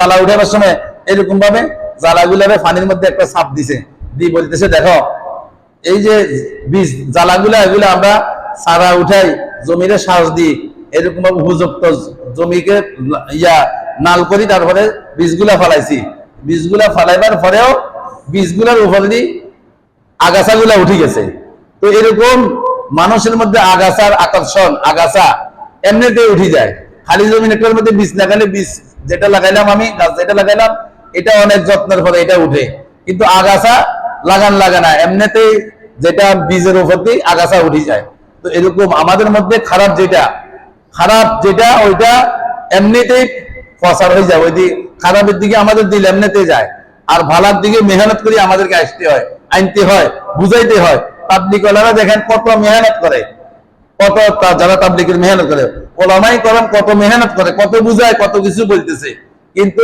জ্বালা উঠাবার সময় এরকম ভাবে জ্বালাগুলারে পানির মধ্যে একটা চাপ দিছে, দিয়ে বলতেছে দেখো এই যে বীজ জ্বালাগুলা এগুলো আমরা সারা উঠাই জমিরে শ্বাস দিই, এরকম ভাবে উপযুক্ত জমিকে নাল করি, তারপরে বীজগুলা ফলাইছি। বীজগুলা ফলাইবার পরেও বীজগুলার উপরে দিয়ে আগাছাগুলা উঠে গেছে। তো এরকম মানুষের মধ্যে আগাছার আকর্ষণ, আগাছা এমনিতে উঠে যায়। খালি জমিন একটার মধ্যে বীজ লাগালে, বীজ যেটা লাগাইলাম আমি, গাছ যেটা লাগাইলাম, এটা অনেক যত্নের পরে এটা উঠে, কিন্তু আগাছা লাগে না, এমনিতেই যেটা বীজের উপর দিয়ে আগাছা উঠে যায়। তো এরকম আমাদের মধ্যে খারাপ যেটা ওইটা এমনিতেই প্রসার হয়ে যায়, ওই দিকে খারাপের দিকে আমাদের দিল এমনিতে যায়, আর ভালোর দিকে মেহনত করে আমাদেরকে আনতে হয়, বুঝাইতে হয়। তাবলিগ ওয়ালারা দেখেন কত মেহনত করে, কত যারা তাবলিগের মেহনত করে, ওলামাই করম কত মেহনত করে, কত বুঝায়, কত কিছু বলতেছে, কিন্তু